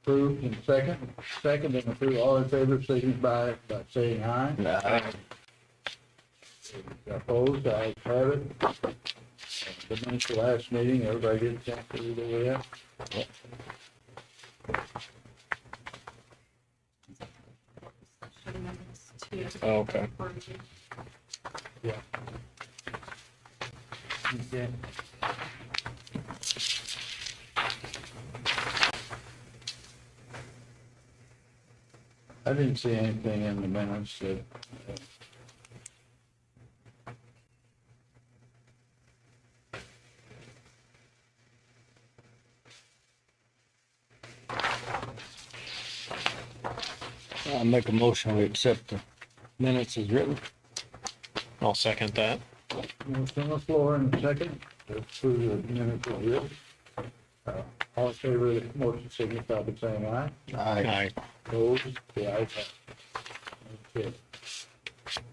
approved and second and approved. All in favor, signify by saying aye. Aye. Opposed, ayes have it. The minutes of the last meeting, everybody get a chance to read over that? Oh, okay. Yeah. Okay. I didn't see anything in the minutes that, I'll make a motion to accept the minutes as written. I'll second that. motion on the floor in a second, to approve the minutes of this. All in favor of the motion, signify by saying aye. Aye. Opposed, the ayes have it. Okay.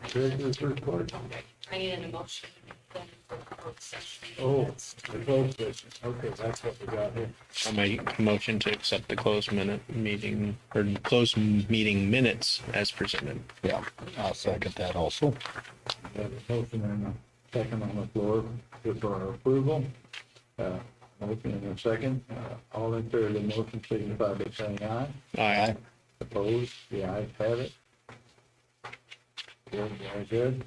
Treasurer's report. I need an emotion then for the closed session. Oh, the closed session. Okay, that's what we got here. I'll make a motion to accept the closed meeting meeting minutes as presented. Yeah, I'll second that also. We have a motion and a second on the floor for our approval. Motion and a second. All in favor of the motion, signify by saying aye. Aye. Opposed, the ayes have it. Good, very good.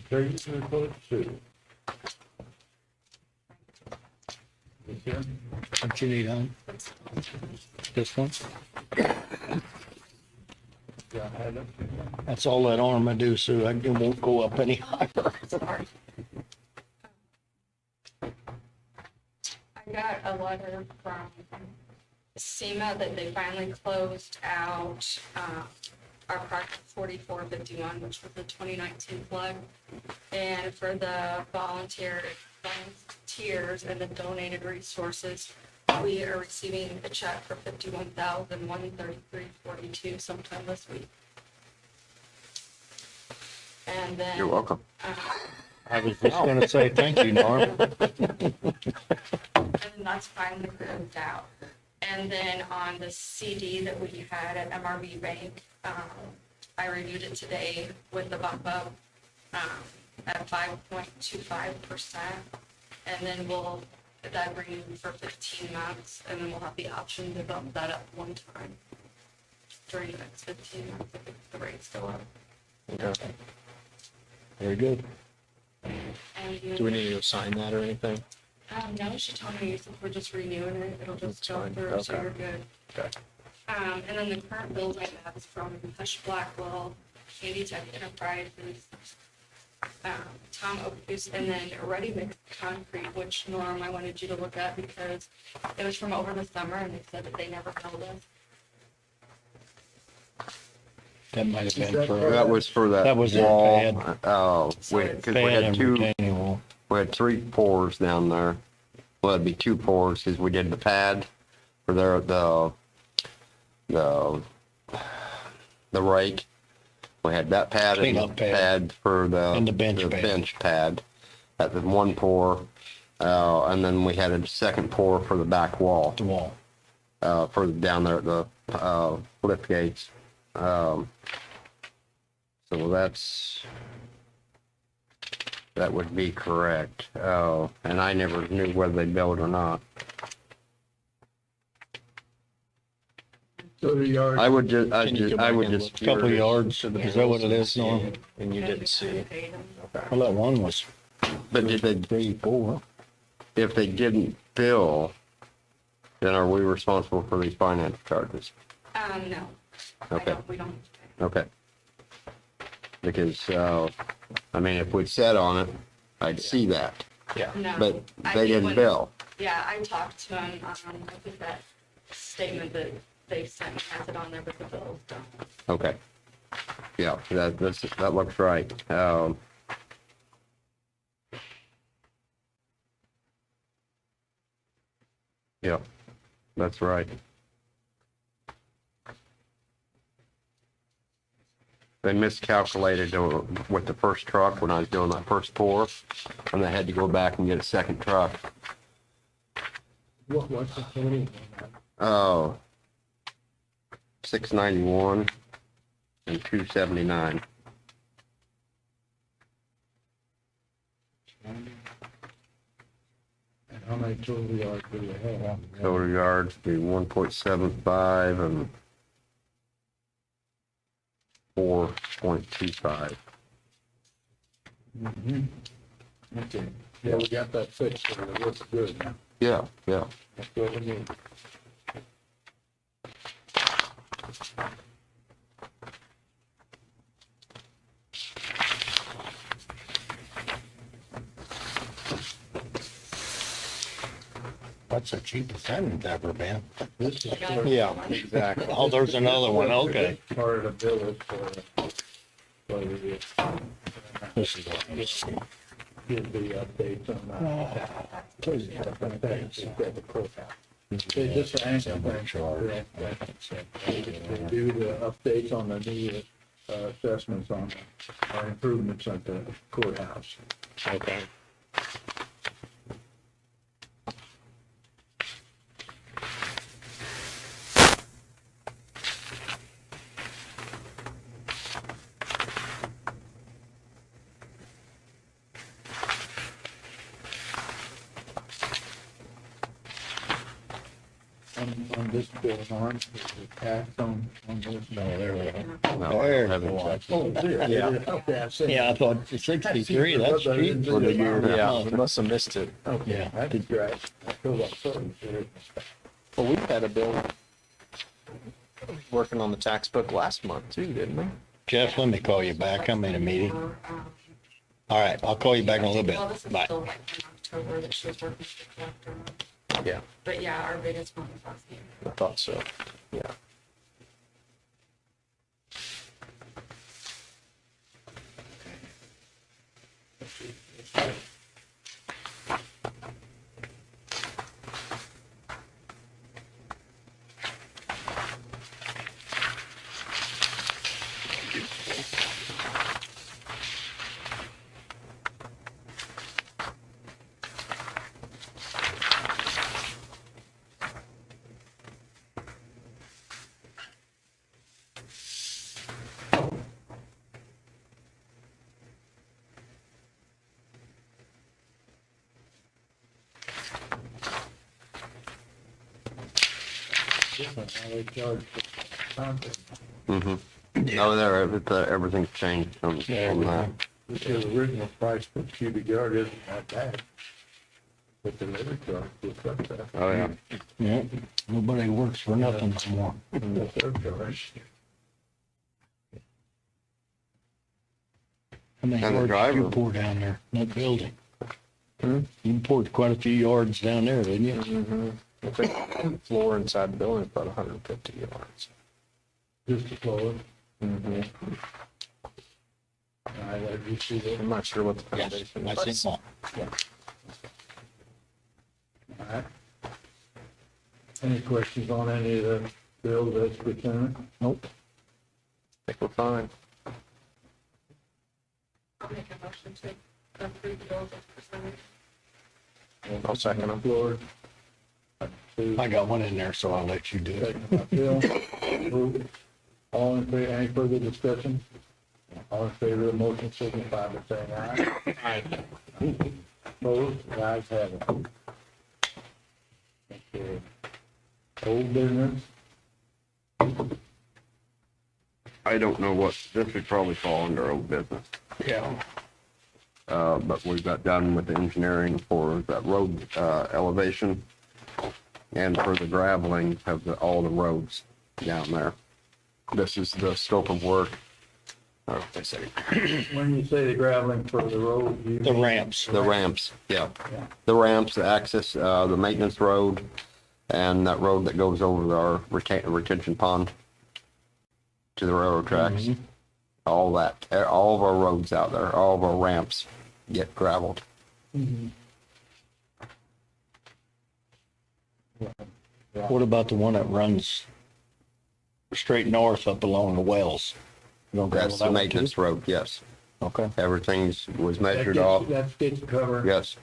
Treasurer's report, Sue. You here? What you need on this one? Yeah, I had it. That's all that arm I do, so it won't go up any higher. Sorry. I got a letter from SEMA that they finally closed out our project 4451, which was the 2019 flood. And for the volunteers and the donated resources, we are receiving a check for $51,133.42 sometime this week. And then You're welcome. I was just gonna say thank you, Norm. And that's finally closed out. And then on the CD that we had at MRB Bank, I reviewed it today with the bump up at 5.25%. And then that renew for 15 months, and then we'll have the option to bump that up one time during the next 15 months if the rates go up. Okay. Very good. And Do we need to sign that or anything? no, she told me since we're just renewing it, it'll just go fine. through, so Okay. you're good. Okay. And then the current bills I have is from Hush Blackwell, Candy Tech Enterprises, Tom Oakes, and then Ready Mix Concrete, which Norm, I wanted you to look at because it was from over the summer and they said that they never billed us. That might have been for, That was for that That was their wall. pad. Because we pad had and retaining wall. we had 3 pours down there. Well, it'd be 2 pours because we did the pad for the rake. We had that pad and Cleanup the pad. pad for And the bench pad. bench pad at the 1 pour. And then we had a second pour for the back wall. The wall. For down there at the lift gates. So that would be correct. And I never knew whether they billed or not. So the yard. I would just, Can you go back and look? Couple yards, is that what it is, Norm? And you didn't And see we it. paid them. Well, that one was But did they, 3, 4. if they didn't bill, then are we responsible for these finance charges? No. Okay. We don't have to pay. Okay. Because, I mean, if we'd set on it, I'd see that, Yeah. No. but I they think didn't when- bill. Yeah, I talked to him, I think that statement that they sent me has it on there, but the bill's done. Okay. Yeah, that looks right. Yeah, that's right. They miscalculated with the first truck when I was doing that first pour, and they had to go back and get a second truck. What's the total? Oh, 691 and 279. And how many total yards do you have? Total yards be 1.75 and 4.25. Okay, yeah, we got that fixed, so it looks good now. Yeah, yeah. That's what we need. That's the cheapest I've ever been. This is Yeah, exactly. Oh, there's another one, okay. part of the bill is for the, This is what. give the updates on the courthouse. They just answer they do the updates on the new assessments on our improvements at the courthouse. Okay. On this bill, Norm, is the tax on this? No, there we go. No, There. I haven't checked. Oh, there. Yeah. Okay, I see. Yeah, I thought 63, that's cheap for the year. Yeah, we must have missed it. Okay, Yeah. that's great. I feel like certain. Well, we had a bill working on the tax book last month too, didn't we? Jeff, let me call you back. I'm in a meeting. All right, I'll call you back in a little bit. Well, this is Bye. still like in October that she was working with the collector on. Yeah, But yeah, our biggest one was last year. I thought so. Yeah. Different, how they charge for content. Mm-hmm. Oh, there, everything's changed on There we that. The original price per cubic yard isn't that bad. But the labor charge is like that. Oh, yeah. Yeah, nobody works for nothing no more. The surcharge. How many And the yards did you driver. pour down there in that building? Hmm? You poured quite a few yards down there, didn't you? Mm-hmm. I think the floor inside the building is about 150 yards. Just to floor. Mm-hmm. I let you see that. I'm not sure what the Yes, foundation I is. seen one. All right. Any questions on any of the bills that's presented? Nope. I think we're fine. I'll make a motion to approve the bills as presented. I'll second them. Floor. Two, I got one in there, so I'll let you do it. second by Bill. Approved. All in favor, any further discussion? All in favor of the motion, signify by saying aye. Aye. Opposed, the ayes have it. Okay. Old business, I don't know what, this would probably fall under old business. Yeah. But we got done with the engineering for that road, elevation and for the graveling of all the roads down there. This is the scope of work. Oh, they say, when you say the graveling for the road, you. The ramps. the ramps, yeah. Yeah. The ramps, the access, the maintenance road, and that road that goes over our retention pond to the railroad tracks. All that, all of our roads out there, all of our ramps get gravelled. What about the one that runs straight north up along the wells? You gonna gravel That's that the one too? maintenance road, yes. Okay. Everything's was That measured gets- off, That gets covered. yes.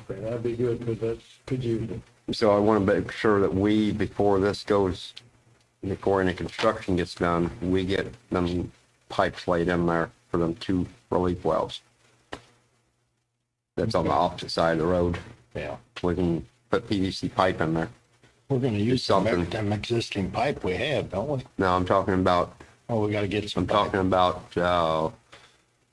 Okay, that'd be good, because that's, could use it. So I want to make sure that we, before any construction gets done, we get them pipes laid in there for them 2 relief wells. That's on the opposite side of the road. Yeah. We can put PVC pipe in there. We're gonna use something. them existing pipe we have, don't we? No, I'm talking about, Oh, we gotta get some I'm pipe. talking about,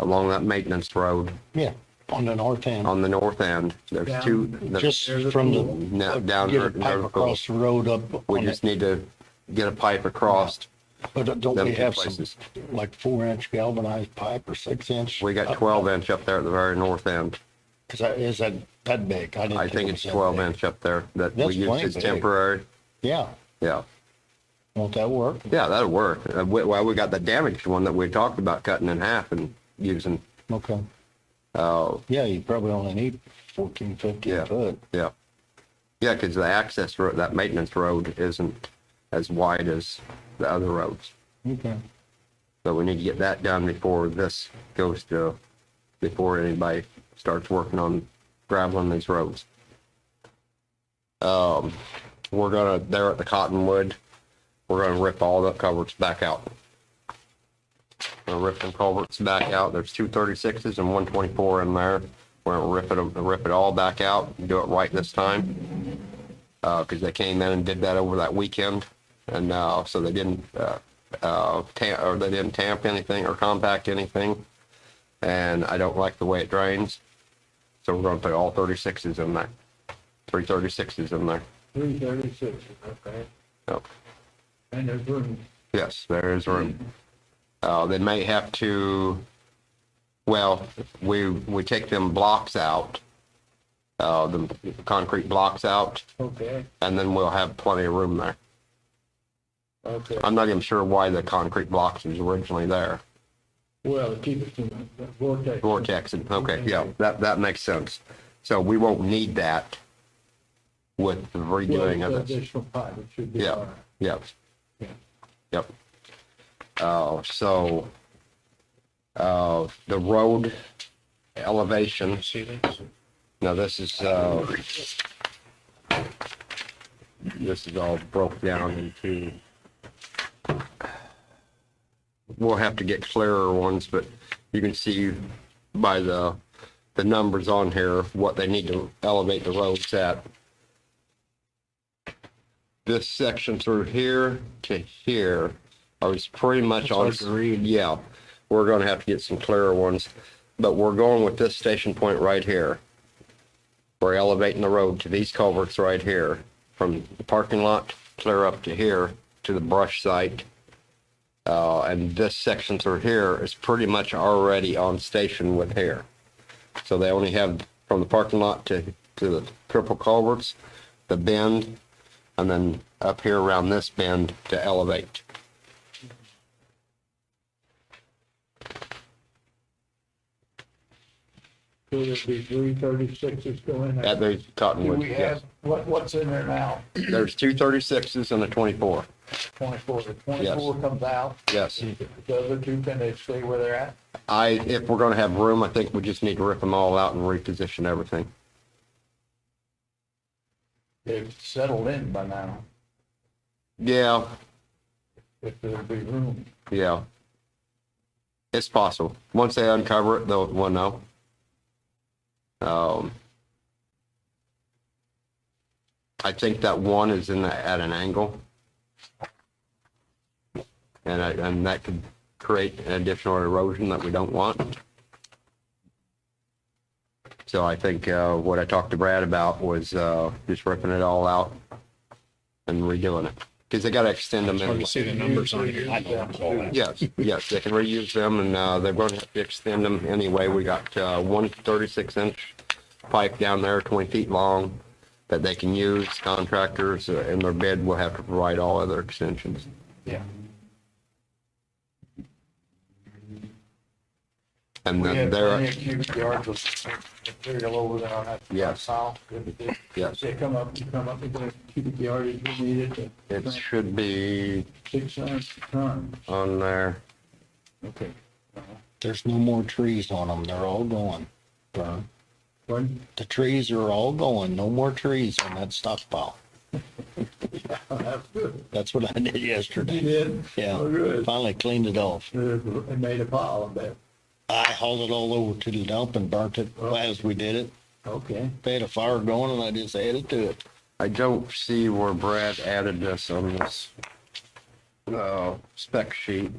along that maintenance road Yeah, on the north end. on the north end. There's Down. 2. Just There's a from the, No, down get a there, pipe there's a across the road up. We on just it. need to get a pipe across. But don't them we two have some, places. like 4-inch galvanized pipe or 6-inch? We got 12-inch up there at the very north end. Is that big? didn't I think it it's was that 12-inch up there that we That's use plenty as big. temporary. big. Yeah, Yeah, won't that work? yeah, that'll work. Well, we got the damaged one that we talked about cutting in half and using. Okay. Uh, Yeah, you probably only need 14, 15 Yeah. foot. yeah, yeah, because the access road, that maintenance road, isn't as wide as the other roads. Okay. So we need to get that done before this goes to, before anybody starts working on graveling these roads. We're gonna, there at the Cottonwood, we're gonna rip all the culverts back out. Gonna rip them culverts back out. There's 2 36s and 124 in there. We're gonna rip it all back out and do it right this time. Cause they came in and did that over that weekend. And, so they didn't, they didn't tamp anything or compact anything. And I don't like the way it drains. So we're gonna put all 36s in there. 3 36s in there. 336, okay. Yep. And there's room. Yes, there is room. They may have to, well, we take them blocks out, the concrete blocks out, Okay, and then we'll have plenty of room there. okay. I'm not even sure why the concrete blocks was originally there. Well, to keep it from the vortex. Vortex, and, okay, yeah, that makes sense. So we won't need that with the redoing Well, of this. additional pipe, it should be Yeah, all right. yep. Yeah. Yep. The road elevation, See this? now this is all broke down into, we'll have to get clearer ones, but you can see by the numbers on here, what they need to elevate the roads at. This section through here to here is pretty much on. hard to read. Yeah, we're gonna have to get some clearer ones, but we're going with this station point right here. We're elevating the road to these culverts right here, from the parking lot clear up to here to the brush site. And this section through here is pretty much already on station with here. So they only have from the parking lot to the triple culverts, the bend, and then up here around this bend to elevate. So there'll be 336s going there. At the Do Cottonwood, we yes. have, what's in there now? There's 2 36s and a 24. 24, the 24 comes out, Yes. the other two, can they stay where they're at? If we're gonna have room, I think we just need to rip them all out and reposition everything. They've settled in by now, Yeah, if there'll be room. yeah. It's possible. Once they uncover it, we'll know. I think that one is at an angle. And that could create an additional erosion that we don't want. So I think, what I talked to Brad about was, just ripping it all out and redoing it. Cause they gotta extend them Hard anyway. to see the numbers on here. I know all that. Yes, yes, they can reuse them, and they're going to have to extend them anyway. We got 1 36-inch pipe down there, 20 feet long, that they can use. Contractors in their bid will have to provide all other extensions. Yeah. And We then have they're, plenty of cubic yards of material over there on that Yes. south. yes, They come up with the cubic yardage we needed, it should be 600 tons. on there. Okay. There's no more trees on them. They're all gone. Vern. When, The trees are all going. No more trees on that stockpile. that's good. That's what I did You yesterday. did? Yeah. Oh, good. Finally cleaned it off. It made a pile, I bet. I hauled it all over to the dump and burnt it as we did it. Okay. They had a fire going and I just added to it. I don't see where Brad added this on this spec sheet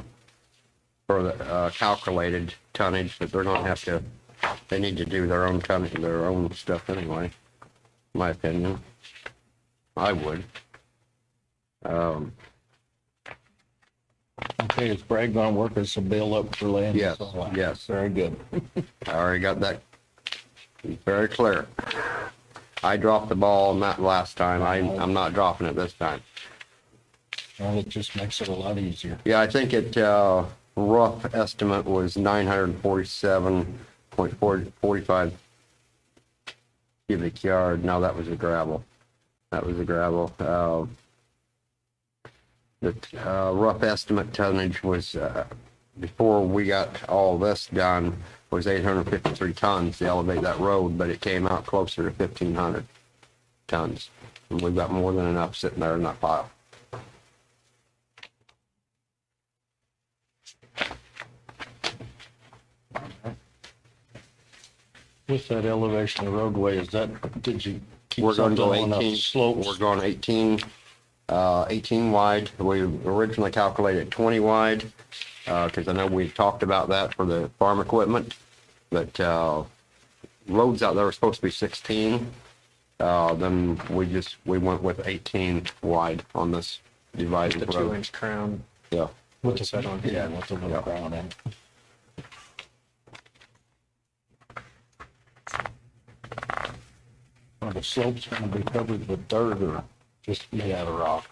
for the calculated tonnage, but they're gonna have to, they need to do their own tonnage, their own stuff anyway, in my opinion. I would. Okay, is Brad gonna work us a bill up for land? Yes, yes. Very good. I already got that very clear. I dropped the ball on that last time. I'm not dropping it this time. Well, it just makes it a lot easier. Yeah, I think it, rough estimate was 947.45 cubic yard. No, that was a gravel. That was a gravel. The rough estimate tonnage was, before we got all this done, was 853 tons to elevate that road, but it came out closer to 1,500 tons. And we've got more than enough sitting there in that pile. With that elevation of roadway, is that, did you keep We're going to something go on the 18, slopes? we're going 18 wide. We originally calculated 20 wide, because I know we talked about that for the farm equipment, but roads out there are supposed to be 16. Then we went with 18 wide on this divided The road. 2-inch crown. Yeah. With the set on. Yeah, with the little Yeah. crown in. Are the slopes gonna be covered with dirt or just made out of rock?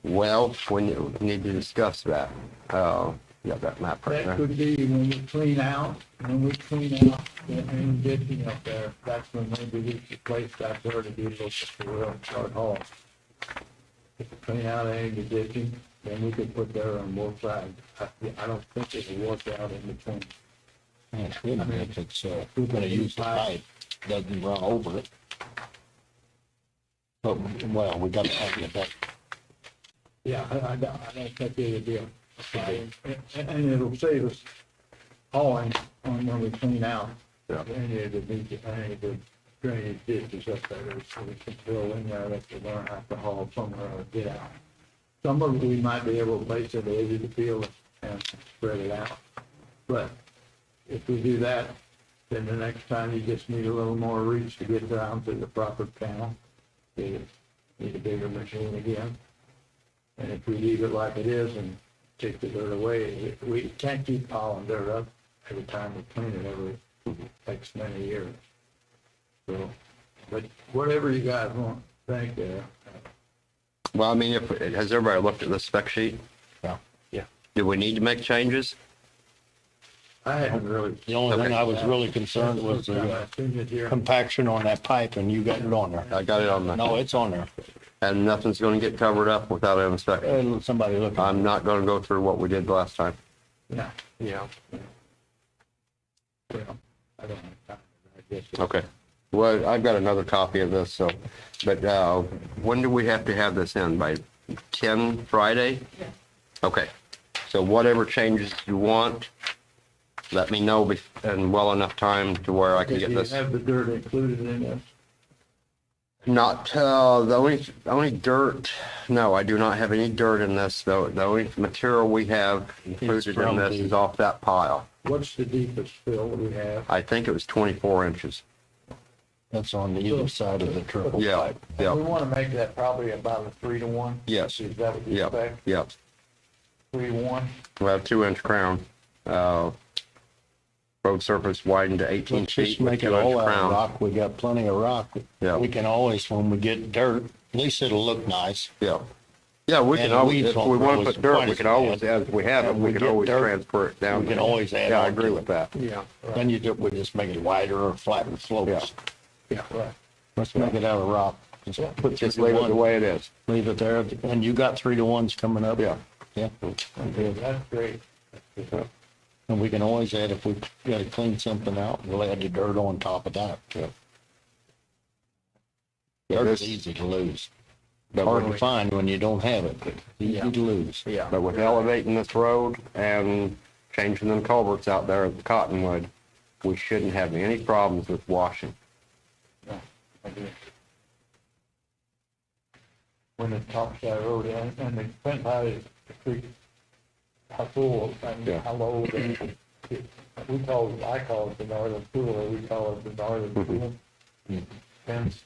Well, we need to discuss that. Got that map right That there. could be when we clean out any ditching up there, that's when maybe we should place that there to do a little, real short haul. If we clean out any of the ditching, then we could put there on both sides. I don't think it will work out in between. Yeah, it should be if it's, we're gonna use the pipe, doesn't run over it. But, well, we got to have it back. Yeah, I don't think it would be a, and it'll save us hauling on when we clean out. Yeah. Any of the drainage ditches up there, so we can fill in there that we're gonna have to haul somewhere or get out. Some of it we might be able to place at the edge of the field and spread it out. But if we do that, then the next time you just need a little more reach to get down to the proper channel. You need a bigger machine again. And if we leave it like it is and take the dirt away, we can't keep piling dirt up every time we clean it every X many years. So, but whatever you guys want, think there. Well, I mean, has everybody looked at this spec sheet? Yeah. Yeah. Do we need to make changes? I hadn't really. The only thing I was really concerned was the compaction on that pipe, and you got it on there. I got it on No, the, it's on there. and nothing's gonna get covered up without an inspection. Somebody look. I'm not gonna go through what we did last time. Yeah, Yeah. well, I don't have time, I guess. Okay. Well, I've got another copy of this, so, but, when do we have to have this in? By 10 Friday? Yeah. Okay. So whatever changes you want, let me know in well enough time to where I can Did get you this. have the dirt included in this? Not, the only dirt, no, I do not have any dirt in this, though. The only material we have included in from this the- is off that pile. What's the deepest fill we have? I think it was 24 inches. That's on the other side of the triple Yeah, pipe. We yeah, want to make that probably about a 3-to-1? Yes. Is that what you yeah, expect? yeah. 3-to-1? We have 2-inch crown. Road surface widened to 18 Let's feet just with make it 2-inch all out of crown. rock. We got plenty of rock. Yeah. We can always, when we get dirt, at least it'll look nice. Yeah. Yeah, we And can always, weeds if won't we want grow to as put dirt, quite we as can always, bad. as we have it, And we we can get always dirt, transfer it down. we can there. always add Yeah, I on agree to with it. that. Yeah. Then we just make it wider or flatten slopes. Yeah, right. Let's make it out of rock. Just put Just 3 leave to it the 1. way it is. Leave it there. And you got 3-to-1s coming up? Yeah. Yeah. Okay, that's great. And we can always add, if we gotta clean something out, we'll add the dirt on top of that. Yep. Dirt's This- easy to lose. But Hard to with- find when you don't have it, but easy to lose. Yeah. But with elevating this road and changing them culverts out there at the Cottonwood, we shouldn't have any problems with washing. Yeah, I do. When it tops that road, and it depends how the creek, how full and Yeah. how low we call it, I call it the northern pool, or we call it the northern pool. Depends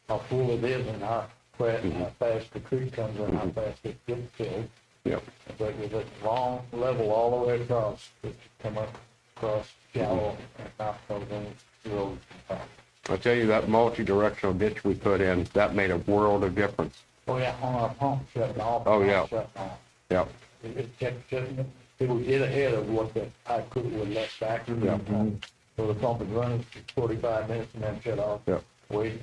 how full it is and how fast the creek comes and how fast it gets filled. Yep. But with a long level all the way across, it come up across shallow and not go down the road. I tell you, that multi-directional ditch we put in, that made a world of difference. Oh, yeah, on our pump shutting off. Oh, yeah. Shutting off. Yep. It kept shutting, it would get ahead of what the pipe could would let back. So the pump would run for 45 minutes and then shut off. Yep. Wait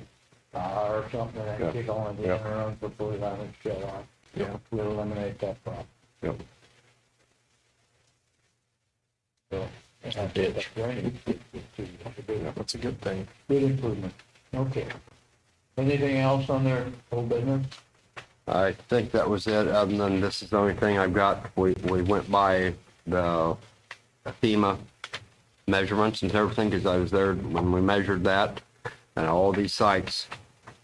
an hour or something and Yep. then kick on and then Yep. run for 45 minutes, shut off. Yep. We'll eliminate that problem. Yep. So, That ditch. that's drainage. That's a good thing. Good improvement. Okay. Anything else on their old business? I think that was it, other than this is the only thing I've got. We went by the FEMA measurements and everything, because I was there when we measured that, and all these sites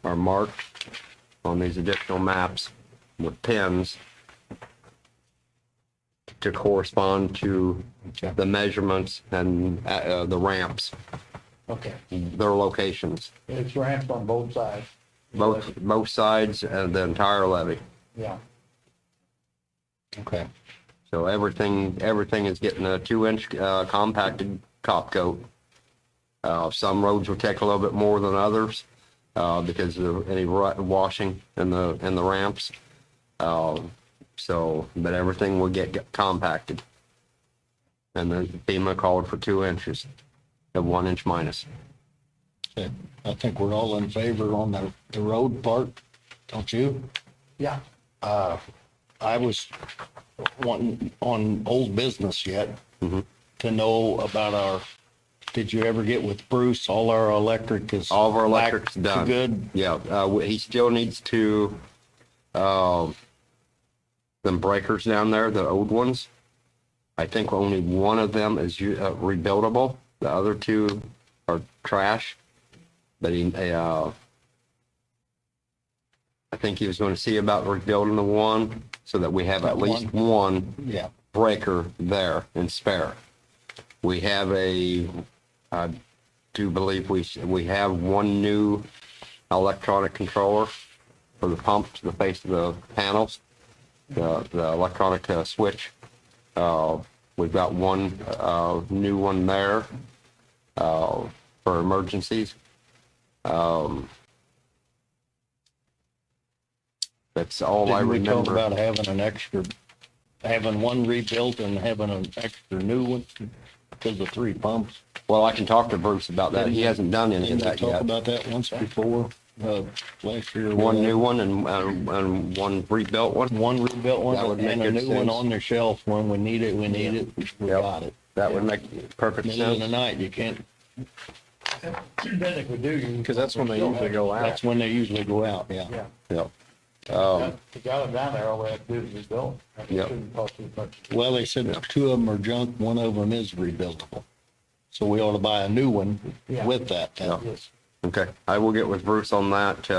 are marked on these additional maps with pins to correspond to the measurements and the ramps, Okay. their locations, It's ramps on both sides. both sides and the entire levee. Yeah. Okay. So everything is getting a 2-inch compacted top coat. Some roads will take a little bit more than others because of any washing in the ramps. But everything will get compacted. And then FEMA called for 2 inches of 1 inch minus. Okay. I think we're all in favor on the road part, don't you? Yeah. I was wanting on old business yet to know about did you ever get with Bruce? All our electric is. All of our back electric's to done. Good. Yeah, he still needs to, them breakers down there, the old ones. I think only one of them is rebuildable. The other two are trash. But I think he was going to see about rebuilding the one so that we have at least one Yeah. breaker there and spare. We have I do believe we have one new electronic controller for the pump to the face of the panels, the electronic switch. We've got one new one there for emergencies. That's all I Didn't we talk remember. about having one rebuilt and having an extra new one because of 3 pumps? Well, I can talk to Bruce about that. He hasn't done any of Didn't we that talk yet. about that once before, last year? or One whatever? new one and one rebuilt one. One rebuilt one That would and make a good new one sense. on the shelf. When we need it, we Yep. got it. That would make perfect Middle of the sense. night, you can't, Then if we do, you. Because that's when they usually go out. that's when they usually go out, yeah. Yeah. Yep. You got them down there, all we have to do is rebuild. And it Yep. shouldn't cost as much. Well, they said 2 of them are junk, one of them is rebuildable. So we ought to buy a new one Yeah. with that. then. Yeah. Yes. Okay, I will get with Bruce on that. He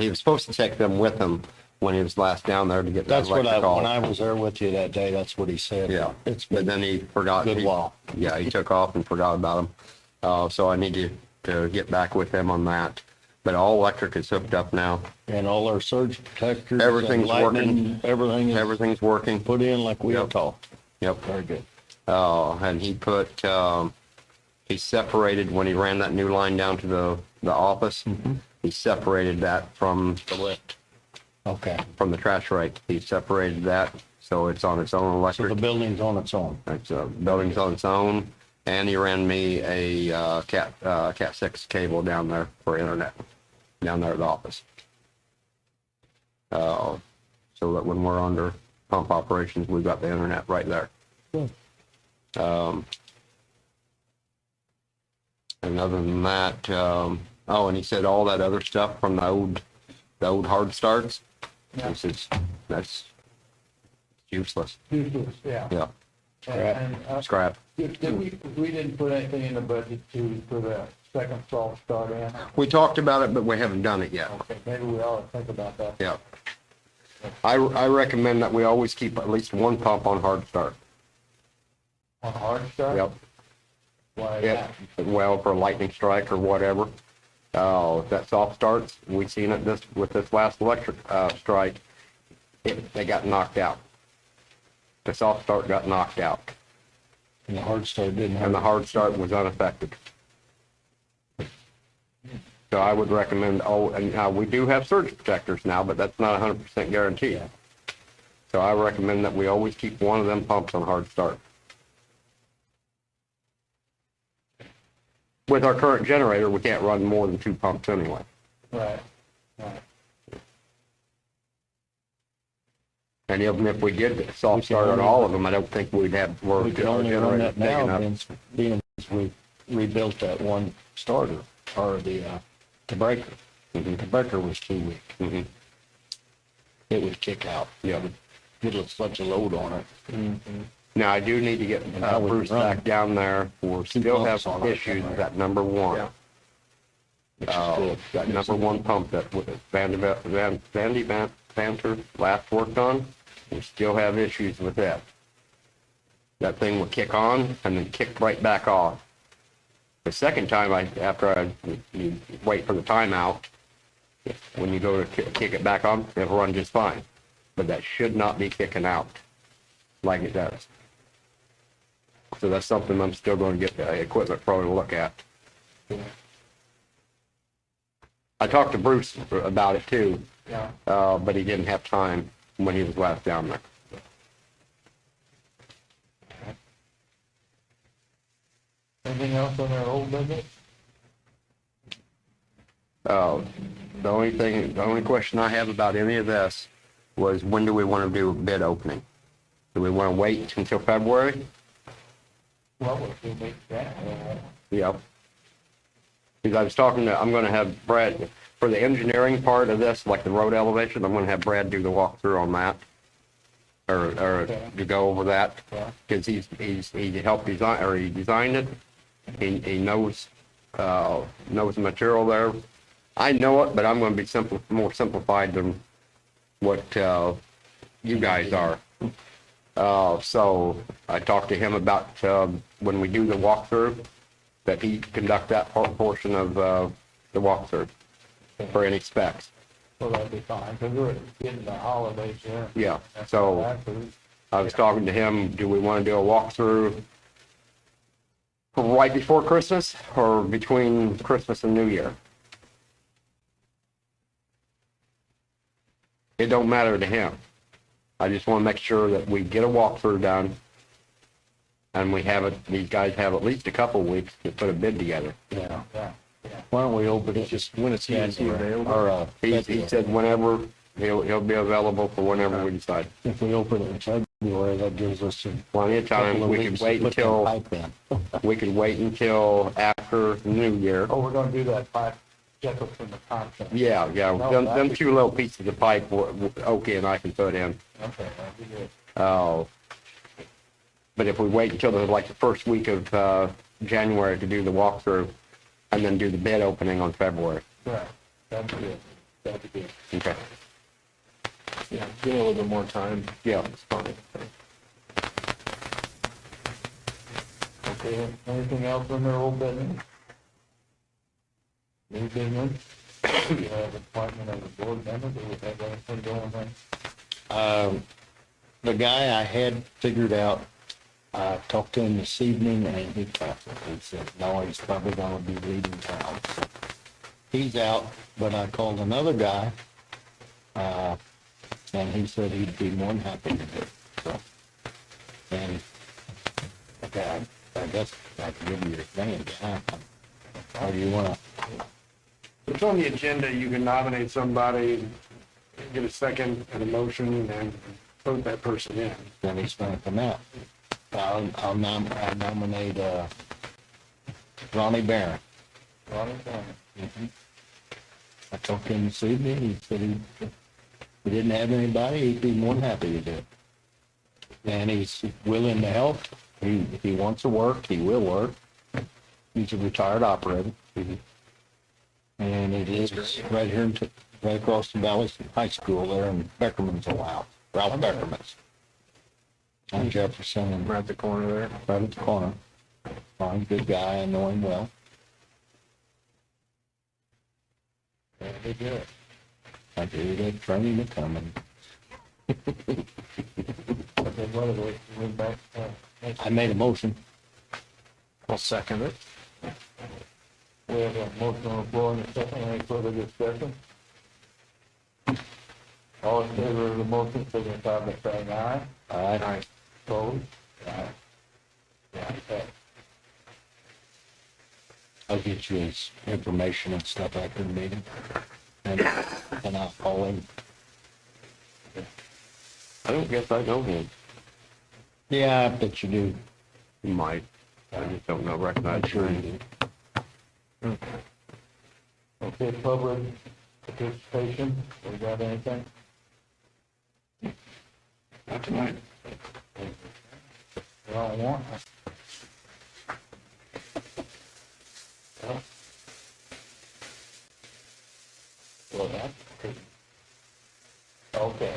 was supposed to take them with him when he was last down there to get that That's what electric when I off. was there with you that day, that's what he said. Yeah, It's but been then he forgot. a good while. Yeah, he took off and forgot about them. So I need to get back with him on that. But all electric is hooked up now. And all our surge protectors. and Everything's lightning, Everything is Everything's working. put in like we Yep. had talked. Yep. Very good. And he separated when he ran that new line down to the office. He separated that from the lift, Okay. from the trash rake. He separated that so it's on its own So the electric. building's on its own. It's building's on its own, and he ran me a Cat 6 cable down there for internet, down there at the office. So that when we're under pump operations, we've got the internet right there. And other than that, oh, and he said all that other stuff from the old hard starts. Yeah. He says, that's useless. Useless, yeah. Yeah, scrap. We didn't put anything in the budget for the second salt start in. We talked about it, but we haven't done it yet. Okay, maybe we ought to think about that. Yeah. I recommend that we always keep at least one pump on hard start. On hard start? Yep. Why is Yeah, that? well, for a lightning strike or whatever. If that soft starts, we seen it with this last electric, strike, they got knocked out. The soft start got knocked out, And the hard start didn't and the have, hard start was unaffected. So I would recommend, and now we do have surge protectors now, but that's not 100% guaranteed. So I recommend that we always keep one of them pumps on hard start. With our current generator, we can't run more than 2 pumps anyway. Right. And even if we did soft start on all of them, I don't think we'd have, we could only run that big now, enough. being we rebuilt that one starter, or the breaker. Mhm. The breaker was too weak. Mhm. It would kick out. Yeah. Get such a load on it. Now, I do need to get And how we Bruce run. back down there. We still have pumps on it. issues with that number one. Yeah. Which is good. That number one pump that Vandy Banter last worked on, we still have issues with that. That thing would kick on and then kick right back off. The second time, you wait for the timeout, when you go to kick it back on, it'll run just fine. But that should not be kicking out like it does. So that's something I'm still going to get the equipment pro to look at. I talked to Bruce about it too, Yeah. but he didn't have time when he was last down there. Anything else on our old business? The only question I have about any of this was, when do we want to do a bid opening? Do we want to wait until February? Well, we make that. Yep. Because I was I'm going to have Brad, for the engineering part of this, like the road elevation, I'm going to have Brad do the walkthrough on that. Or to go over that. Yeah. Because he helped design, or he designed it. He knows the material there. I know it, but I'm going to be more simplified than what you guys are. So I talked to him about when we do the walkthrough, that he conduct that portion of the walkthrough for any specs. Well, that'd be fine, because we're getting the holidays here. Yeah, so I was talking to him, do we want to do a walkthrough right before Christmas or between Christmas and New Year? It don't matter to him. I just want to make sure that we get a walkthrough done and these guys have at least a couple weeks to put a bid together. Yeah. Why don't we open it just when it's January, or He said whenever, he'll be available for whenever we decide. if we open it in February, that gives us Plenty of time. couple of We weeks could wait to put the until, pipe in. we could wait until after New Year. Oh, we're gonna do that pipe, check up from the contract. Yeah, No, them that'd be- 2 little pieces of pipe, Oki and I can put in. Okay, that'd be good. But if we wait until the first week of January to do the walkthrough, and then do the bid opening on February. Right, that'd be good. That'd be good. Okay. Yeah, give it a little bit more time. Yeah. It's fine. Okay, anything else on their old business? New business? Do you have appointment of the board member, do we have anything going on? The guy I had figured out, I talked to him this evening, and he said, no, he's probably gonna be leaving town. So he's out, but I called another guy, and he said he'd be more than happy to do it, so. And, okay, I guess I can give you his name, or do you wanna, It's on the agenda, you can nominate somebody, get a second and a motion, and vote that person in. then he's gonna come out? I nominate, Ronnie Barron. Ronnie Barron. I talked to him this evening, he said if we didn't have anybody, he'd be more than happy to do it. And he's willing to help, if he wants to work, he will work. He's a retired operator. And it is right here, right across the valley from high school there in Beckerman's old house, Ralph Beckerman's. On Jefferson and Right at the corner there. right at the corner. Fine, good guy, I know him well. Very good. I do that training to come and Okay, what are we back, next, I made a motion. I'll second it. we have a motion on the floor and a second, any further discussion? All in favor of the motion, signify by saying aye. Aye. Opposed? Aye. Yeah, okay. I'll get you his information and stuff after the meeting. And I'll call him. I don't guess I know him. Yeah, I bet you do. He might. I just don't know, I'm recognize sure him. you do. Okay, public participation, we got anything? Not tonight. You don't want? Well, that's, okay,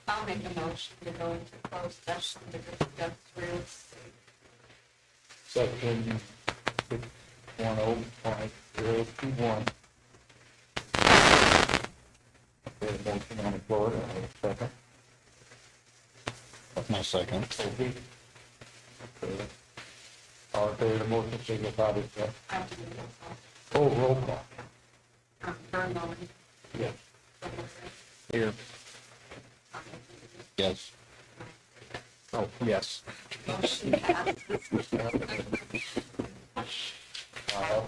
I'll make a motion to go into closed session to discuss real estate. section 610.021. There's a motion on the floor, and a second. My second. Okay. All in favor of the motion, signify by saying, I have to do this all. oh, roll call. Vern Moen. Yes. Here. Yes. Oh, yes. Motion passes. Uh,